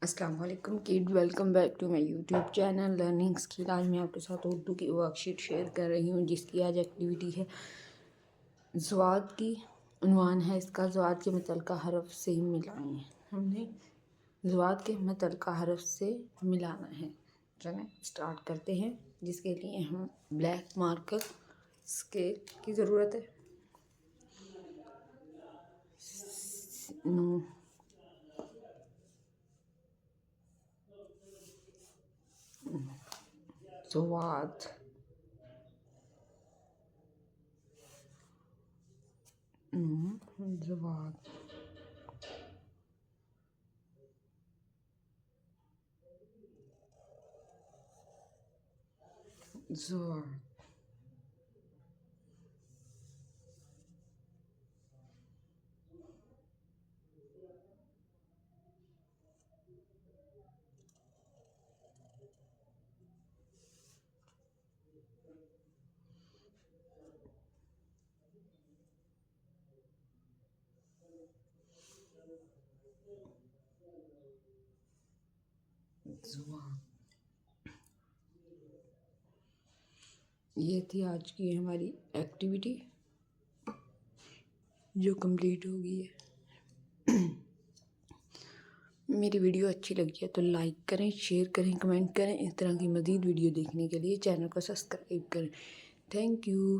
अस्सलाम वालेकुम kid, welcome back to my YouTube channel learning skill. आज मैं आपके साथ उर्दू की वर्कशीट शेयर कर रही हूँ जिसकी आज एक्टिविटी है ज़वाद की। उन्वान है इसका ज़वाद के मुतल्लिका हरफ से मिलाएं। हमने ज़वाद के मुतल्लिका हरफ से मिलाना है। चलें स्टार्ट करते हैं, जिसके लिए हम ब्लैक मार्कर स्केल की ज़रूरत है। ज़वाद ज़वाद ज़वाद ज़वाद। ये थी आज की हमारी एक्टिविटी जो कंप्लीट हो गई है। मेरी वीडियो अच्छी लगी है तो लाइक करें, शेयर करें, कमेंट करें। इस तरह की मज़ीद वीडियो देखने के लिए चैनल को सब्सक्राइब करें। Thank you.